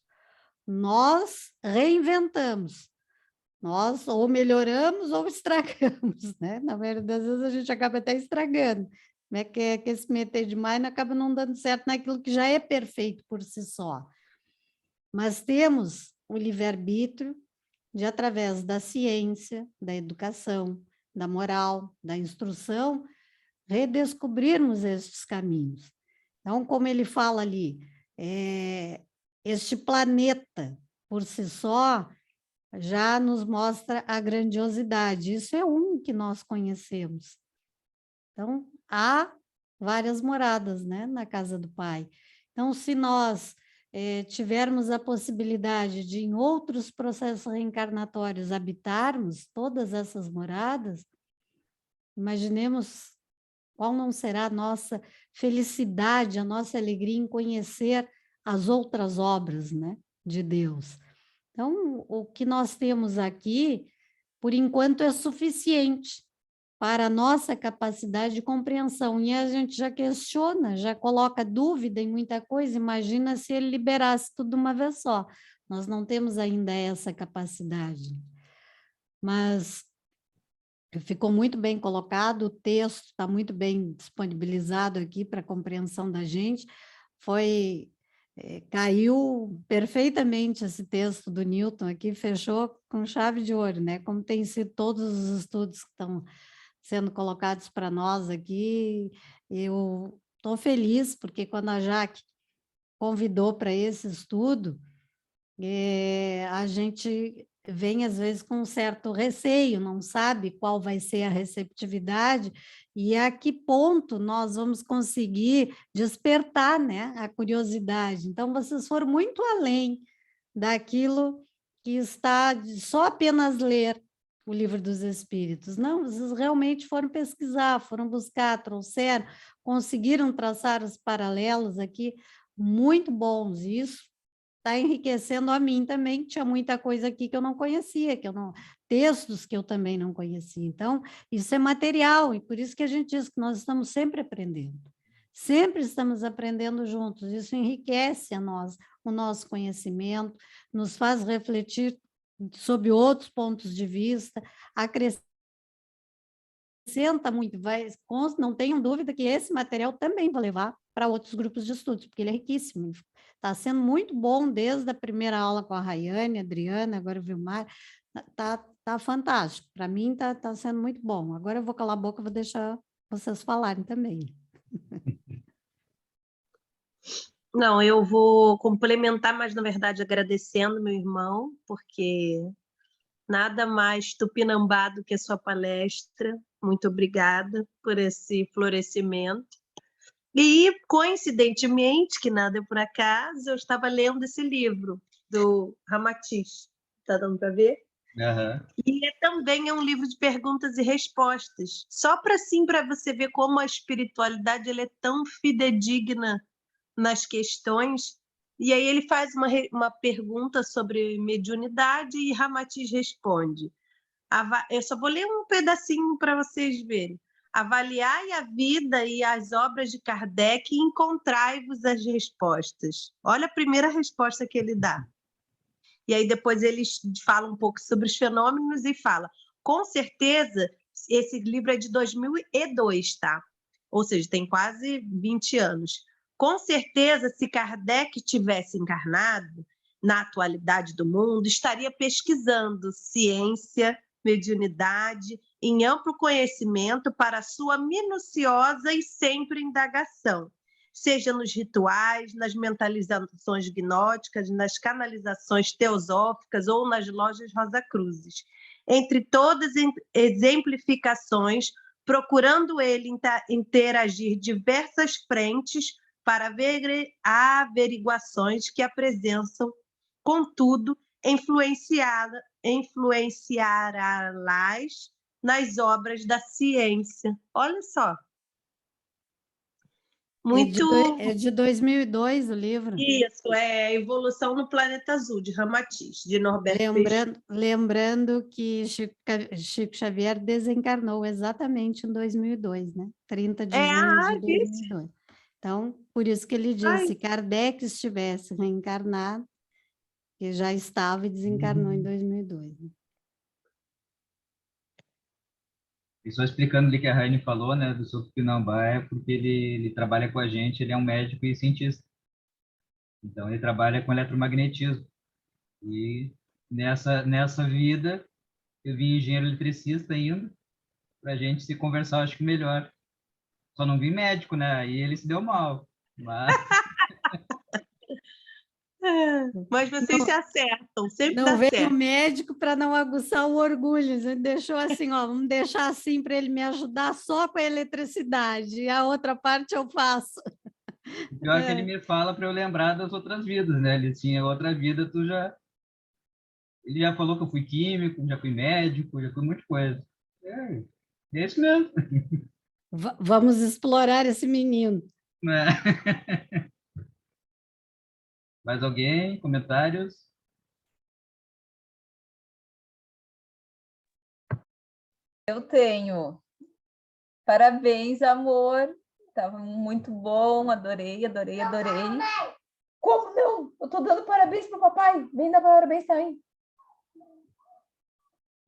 Nós reinventamos. Nós ou melhoramos ou estragamos, né? Na maioria das vezes a gente acaba até estragando. Né? Que se meter demais acaba não dando certo naquilo que já é perfeito por si só. Mas temos o livre-arbítrio de, através da ciência, da educação, da moral, da instrução, redescobrirmos estes caminhos. Então, como ele fala ali, este planeta, por si só, já nos mostra a grandiosidade. Isso é um que nós conhecemos. Então, há várias moradas, né, na casa do Pai. Então, se nós tivermos a possibilidade de, em outros processos reencarnatórios, habitarmos todas essas moradas, imaginemos qual não será a nossa felicidade, a nossa alegria em conhecer as outras obras, né, de Deus. Então, o que nós temos aqui, por enquanto, é suficiente para a nossa capacidade de compreensão. E a gente já questiona, já coloca dúvida em muita coisa. Imagina se ele liberasse tudo de uma vez só. Nós não temos ainda essa capacidade. Mas ficou muito bem colocado, o texto está muito bem disponibilizado aqui para a compreensão da gente. Caiu perfeitamente esse texto do Newton aqui, fechou com chave de ouro, né? Como tem sido todos os estudos que estão sendo colocados para nós aqui. Eu estou feliz, porque quando a Jaque convidou para esse estudo, a gente vem, às vezes, com um certo receio, não sabe qual vai ser a receptividade e a que ponto nós vamos conseguir despertar, né, a curiosidade. Então, vocês foram muito além daquilo que está de só apenas ler o Livro dos Espíritos. Não, vocês realmente foram pesquisar, foram buscar, trouxeram, conseguiram traçar os paralelos aqui muito bons. Isso está enriquecendo a mim também, que tinha muita coisa aqui que eu não conhecia, textos que eu também não conhecia. Então, isso é material, e por isso que a gente diz que nós estamos sempre aprendendo. Sempre estamos aprendendo juntos, isso enriquece o nosso conhecimento, nos faz refletir sobre outros pontos de vista, acrescenta muito, não tenham dúvida que esse material também vai levar para outros grupos de estudos, porque ele é riquíssimo. Está sendo muito bom desde a primeira aula com a Rayane, a Adriana, agora o Vilmar. Tá fantástico. Para mim tá sendo muito bom. Agora eu vou calar a boca, vou deixar vocês falarem também. Não, eu vou complementar, mas na verdade agradecendo meu irmão, porque nada mais tupinambá do que a sua palestra. Muito obrigada por esse florescimento. E, coincidentemente, que nada é por acaso, eu estava lendo esse livro do Ramatiz. Está dando para ver? Uhum. E também é um livro de perguntas e respostas. Só para você ver como a espiritualidade ela é tão fidedigna nas questões. E aí ele faz uma pergunta sobre mediunidade e Ramatiz responde. Eu só vou ler um pedacinho para vocês verem. Avaliai a vida e as obras de Kardec e encontrai-vos as respostas. Olha a primeira resposta que ele dá. E aí depois ele fala um pouco sobre os fenômenos e fala, com certeza, esse livro é de 2002, tá? Ou seja, tem quase 20 anos. Com certeza, se Kardec tivesse encarnado na atualidade do mundo, estaria pesquisando ciência, mediunidade, em amplo conhecimento para sua minuciosa e sempre indagação, seja nos rituais, nas mentalizações gnósticas, nas canalizações teosóficas ou nas lojas Rosa-Cruzes. Entre todas as exemplificações, procurando ele interagir diversas frentes para averiguações que apresentam, contudo, influenciará-las nas obras da ciência. Olha só. Muito... É de 2002 o livro. Isso, é a Evolução no Planeta Azul, de Ramatiz, de Norberto Peixoto. Lembrando que Chico Xavier desencarnou exatamente em 2002, né? 30 de junho de 2002. Então, por isso que ele disse, se Kardec estivesse reencarnado, que já estava e desencarnou em 2002. Né? E só explicando ali que a Raine falou, né, do Sr. Tupinambá, é porque ele trabalha com a gente, ele é um médico e cientista. Então, ele trabalha com eletromagnetismo. E nessa vida, eu vi engenheiro eletricista ainda, para a gente se conversar, acho que melhor. Só não vi médico, né? Aí ele se deu mal. Mas vocês se acertam, sempre não dá veio certo. o médico para não aguçar o orgulho, a gente deixou assim, ó, vamos deixar assim para ele me ajudar só com a eletricidade, e a outra parte eu faço. O pior é que ele me fala para eu lembrar das outras vidas, né? Ele tinha outra vida, ele já falou que eu fui químico, já fui médico, já fui muita coisa. É isso mesmo. Vamos explorar esse menino. Mais alguém? Comentários? Eu tenho. Parabéns, amor. Estava muito bom, adorei. Como não? Eu tô dando parabéns pro papai. Vem dar parabéns também.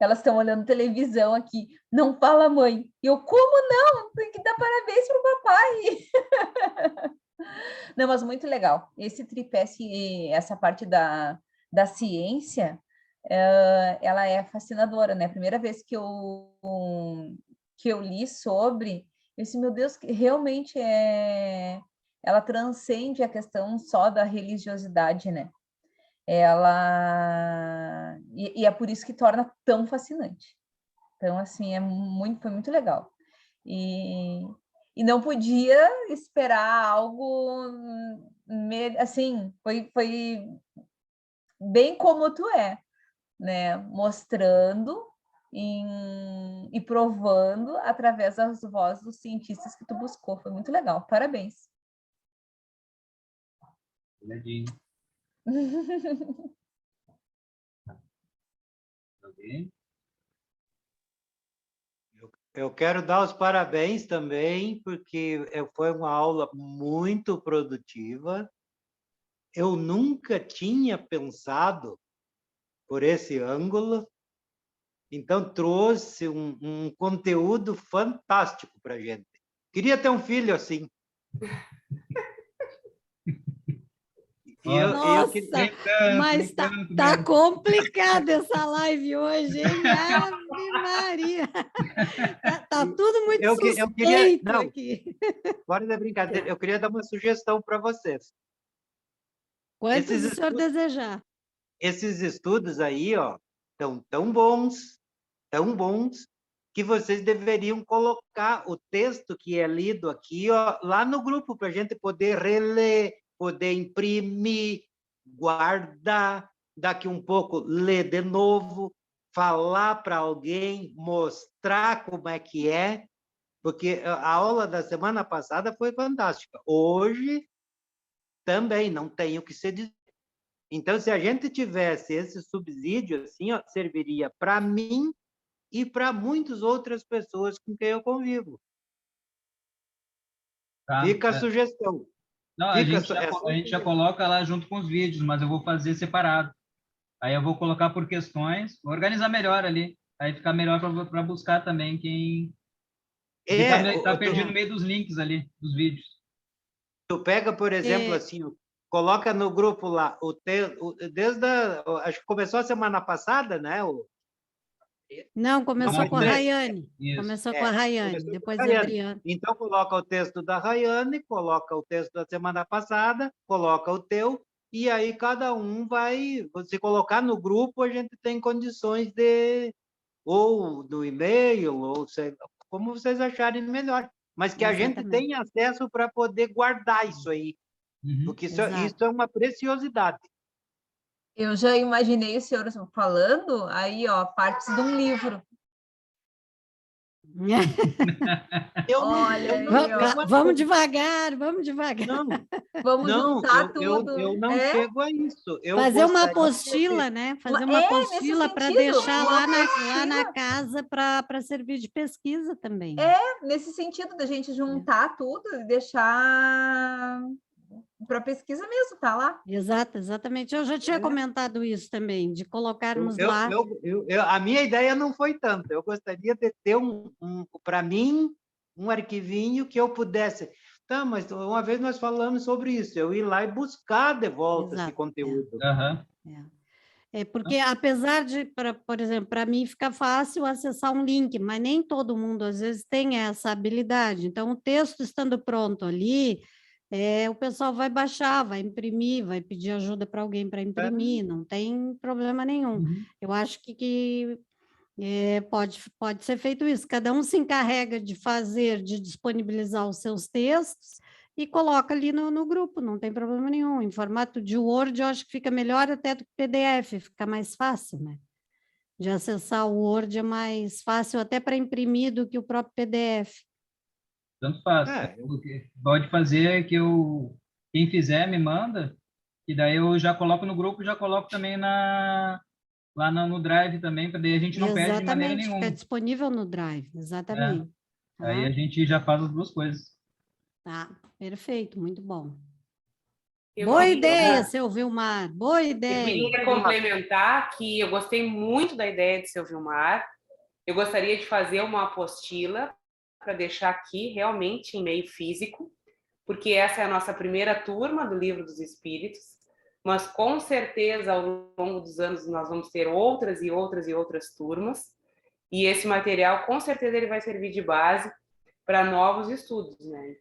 Elas estão olhando televisão aqui. Não fala, mãe. Eu, como não? Tem que dar parabéns pro papai. Não, mas muito legal. Esse tripé, essa parte da ciência, ela é fascinadora, né? A primeira vez que que eu li sobre, eu disse, meu Deus, que realmente ela transcende a questão só da religiosidade, né? E é por isso que torna tão fascinante. Então, assim, foi muito legal. E não podia esperar algo, assim, foi bem como tu é, né? Mostrando e provando através das vozes dos cientistas que tu buscou. Foi muito legal. Parabéns. Legal. Okay. Eu quero dar os parabéns também, porque foi uma aula muito produtiva. Eu nunca tinha pensado por esse ângulo, então trouxe um conteúdo fantástico para a gente. Queria ter um filho assim. Nossa, mas tá complicado essa live hoje, hein? Ave Maria! Tá tudo muito suspeito aqui. Fora da brincadeira, eu queria dar uma sugestão para vocês. Quantos o senhor desejar. Esses estudos aí, ó, estão tão bons, que vocês deveriam colocar o texto que é lido aqui, ó, lá no grupo, para a gente poder reler, poder imprimir, guardar, daqui um pouco ler de novo, falar para alguém, mostrar como é que é, porque a aula da semana passada foi fantástica. Hoje também não tenho o que se dizer. Então, se a gente tivesse esse subsídio, assim, ó, serviria para mim e para muitas outras pessoas com quem eu convivo. Tá. Fica a sugestão. Não, a gente já coloca lá junto com os vídeos, mas eu vou fazer separado. Aí eu vou colocar por questões, vou organizar melhor ali. Aí fica melhor para buscar também quem está perdido no meio dos links ali, dos vídeos. Tu pega, por exemplo, assim, coloca no grupo lá, acho que começou a semana passada, né? Não, começou com a Rayane. Começou com a Rayane, depois a Adriana. Então, coloca o texto da Rayane, coloca o texto da semana passada, coloca o teu, e aí cada um vai... Se colocar no grupo, a gente tem condições de... Ou no e-mail, ou como vocês acharem melhor. Mas que a gente tenha acesso para poder guardar isso aí. Porque isso é uma preciosidade. Eu já imaginei o senhor falando aí, ó, partes de um livro. Vamos devagar, vamos devagar. Vamos juntar tudo. Eu não chego a isso. Fazer uma apostila, né? Fazer uma apostila para deixar lá na casa para servir de pesquisa também. Nesse sentido da gente juntar tudo e deixar para pesquisa mesmo, tá lá. Exatamente. Eu já tinha comentado isso também, de colocarmos lá. A minha ideia não foi tanto. Eu gostaria de ter para mim, um arquivinho que eu pudesse... Tá, mas uma vez nós falamos sobre isso, eu ir lá e buscar de volta esse conteúdo. Porque apesar de, por exemplo, para mim fica fácil acessar um link, mas nem todo mundo às vezes tem essa habilidade. Então, o texto estando pronto ali, o pessoal vai baixar, vai imprimir, vai pedir ajuda para alguém para imprimir, não tem problema nenhum. Eu acho que pode ser feito isso. Cada um se encarrega de disponibilizar os seus textos e coloca ali no grupo, não tem problema nenhum. Em formato de Word, eu acho que fica melhor até do que PDF, fica mais fácil, né? De acessar o Word é mais fácil até para imprimir do que o próprio PDF. Tanto faz. Pode fazer que quem fizer me manda, e daí eu já coloco no grupo, já coloco também lá no Drive também, para daí a gente não perde de maneira nenhuma. Fica disponível no Drive, exatamente. Aí a gente já faz as duas coisas. Tá, perfeito, muito bom. Boa ideia, seu Vilmar, boa ideia. Eu queria complementar que eu gostei muito da ideia de seu Vilmar. Eu gostaria de fazer uma apostila para deixar aqui realmente em meio físico, porque essa é a nossa primeira turma do Livro dos Espíritos, mas com certeza ao longo dos anos nós vamos ter outras e outras e outras turmas, E esse material, com certeza, ele vai servir de base para novos estudos, né?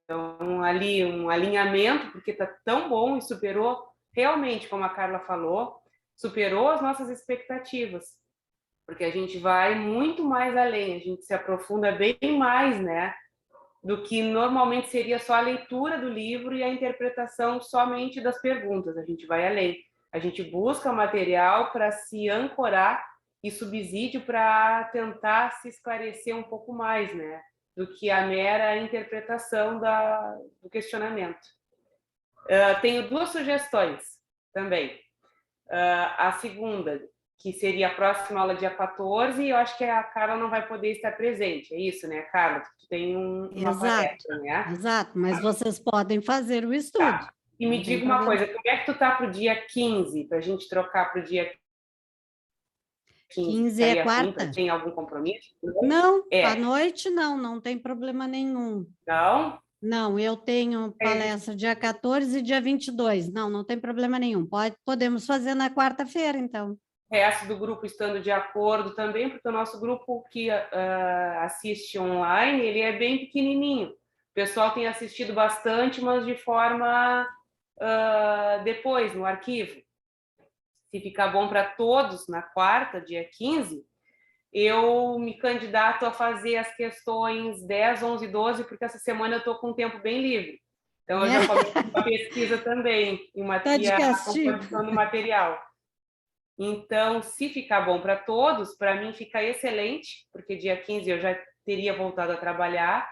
Então, ali, um alinhamento, porque está tão bom e superou, realmente, como a Carla falou, superou as nossas expectativas, porque a gente vai muito mais além, a gente se aprofunda bem mais, né? Do que normalmente seria só a leitura do livro e a interpretação somente das perguntas. A gente vai além. A gente busca material para se ancorar e subsídio para tentar se esclarecer um pouco mais, né? Do que a mera interpretação do questionamento. Tenho 2 sugestões também. A segunda, que seria a próxima aula, dia 14, e eu acho que a Carla não vai poder estar presente. É isso, né, Carla? Tu tem uma Exato, palestra, né? exato, mas vocês podem fazer o estudo. Tá. E me Não tem diga uma problema. coisa, como é que tu tá para o dia 15, para a gente trocar para o dia 15? 15 é Seria quarta? Tem algum compromisso? Não, É. à noite não tem problema nenhum. Não? Não, eu tenho palestra dia 14 e dia 22. Não tem problema nenhum. Podemos fazer na quarta-feira, então. O resto do grupo estando de acordo também, porque o nosso grupo que assiste online, ele é bem pequenininho. O pessoal tem assistido bastante, mas de forma depois, no arquivo. Se ficar bom para todos, na quarta, dia 15, eu me candidato a fazer as questões 10, 11 e 12, porque essa semana eu estou com um tempo bem livre. Então, eu já comecei a pesquisa também, Tá de a castigo. composição do material. Então, se ficar bom para todos, para mim fica excelente, porque dia 15 eu já teria voltado a trabalhar,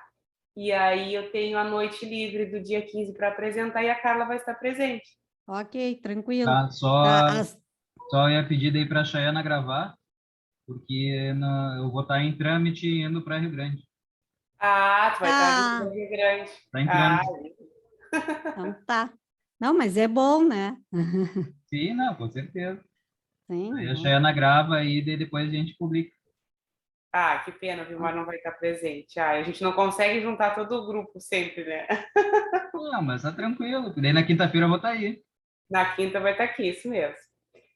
e aí eu tenho a noite livre do dia 15 para apresentar, e a Carla vai estar presente. Ok, tranquilo. Tá, Tá, só ia pedir daí para a Chayana gravar, porque eu vou estar em trâmite indo para Rio Grande. Ah, tu vai estar Ah. no Rio Grande. Está em trâmite. Então tá. Não, mas é bom, né? Sim, não, com certeza. Sim. Aí a Chayana grava e daí depois a gente publica. Ah, que pena, o Vilmar não vai estar presente. Ah, a gente não consegue juntar todo o grupo sempre, né? Não, mas tá tranquilo. Daí na quinta-feira eu vou estar aí. Na quinta vai estar aqui, isso mesmo.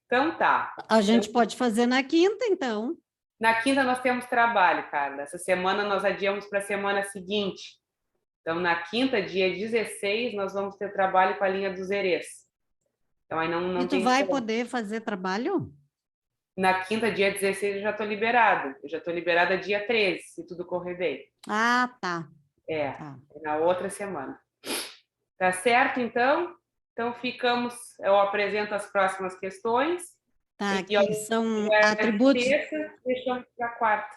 Então tá. A gente pode fazer na quinta, então. Na quinta nós temos trabalho, Carla. Essa semana nós adiamos para a semana seguinte. Então, na quinta, dia 16, nós vamos ter trabalho com a linha dos Erês. Então, aí não E tu tem vai como. poder fazer trabalho? Na quinta, dia 16, eu já estou liberada. Eu já estou liberada dia 13, se tudo correr bem. Ah, tá. É, Tá. na outra semana. Tá certo, então? Então, eu apresento as próximas questões. Tá, E que são a atributos, terça, deixamos para a quarta.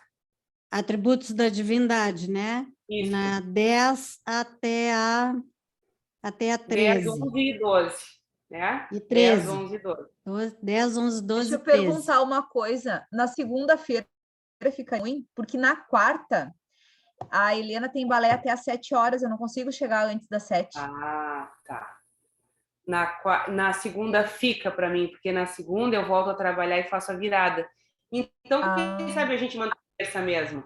atributos da divindade, né? Isso. Na 10 até a 10, 13. 11 e 12, né? E 10, 13. 11 e 12. 10, 11, 12 Deixa e eu 13. perguntar uma coisa. Na segunda-feira fica ruim, porque na quarta a Helena tem balé até às 7 horas, eu não consigo chegar antes das 7. Ah, tá. Na segunda fica para mim, porque na segunda eu volto a trabalhar e faço a virada. Então, quem sabe a gente manda terça mesmo?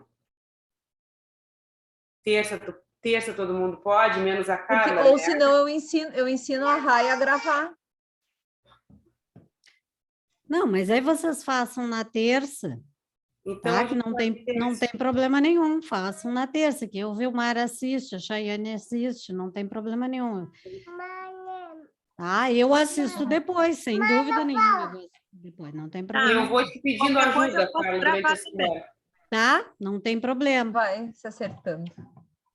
Terça todo mundo pode, menos a Carla, Ou né? senão eu ensino a Rai a gravar. Não, mas aí vocês façam na terça, Então, tá? a Que gente não faz tem terça. problema nenhum. Façam na terça, que o Vilmar assiste, a Chayane assiste, não tem problema nenhum. Ah, eu assisto depois, sem dúvida nenhuma. Eu assisto depois, não tem E problema. eu vou te pedindo Qualquer coisa ajuda, eu posso Carla, durante gravar a semana. Tá? Não tem problema. Vai se acertando.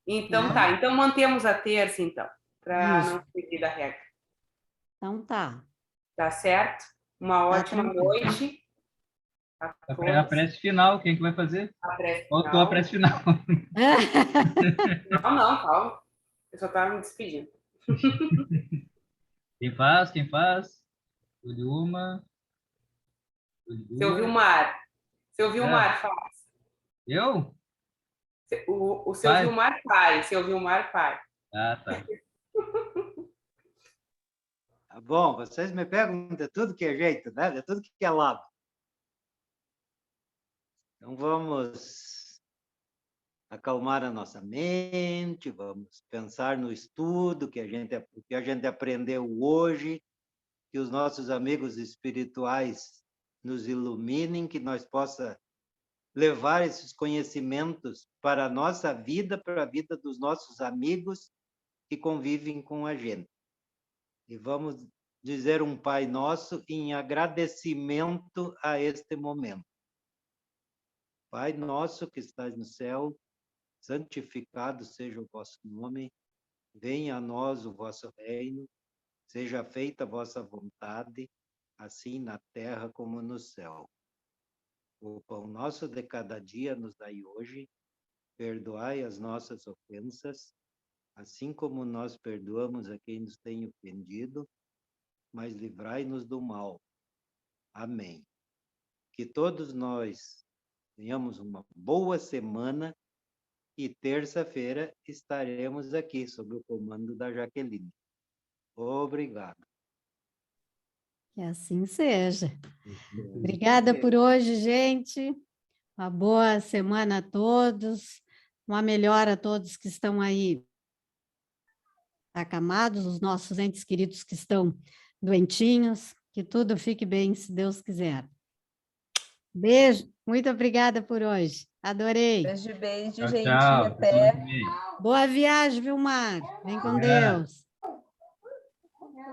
Então, tá. Então, mantemos a terça, então, para Isso. não fugir da regra. Então tá. Tá certo? Uma ótima tranquilo. noite. A A todos. prece final, quem é que vai fazer? A prece Faltou a final. prece final. Não, calma. Eu só estava me despedindo. Quem faz? Quem faz? Uma. Seu Vilmar. Seu Vilmar faz. Eu? O seu Vai. Vilmar faz. Seu Vilmar faz. Ah, tá. Tá bom, vocês me pegam de tudo que é jeito, né? De tudo que é lado. Então, vamos acalmar a nossa mente, vamos pensar no estudo que a gente aprendeu hoje, que os nossos amigos espirituais nos iluminem, que nós possa levar esses conhecimentos para a nossa vida, para a vida dos nossos amigos que convivem com a gente. E vamos dizer um Pai Nosso em agradecimento a este momento. Pai nosso que estás no céu, santificado seja o vosso nome, venha a nós o vosso reino, seja feita a vossa vontade, assim na terra como no céu. O pão nosso de cada dia nos dai hoje, perdoai as nossas ofensas, assim como nós perdoamos a quem nos tem ofendido, mas livrai-nos do mal. Amém. Que todos nós tenhamos uma boa semana e terça-feira estaremos aqui sob o comando da Jaqueline. Obrigado. Que assim seja. Obrigada por hoje, gente. Uma boa semana a todos. Uma melhora a todos que estão aí acamados, os nossos entes queridos que estão doentinhos. Que tudo fique bem, se Deus quiser. Beijo. Muito obrigada por hoje. Adorei. Beijo, Tchau, gente. tchau. Até. Boa viagem, Vilmar. Vem com Obrigado. Deus.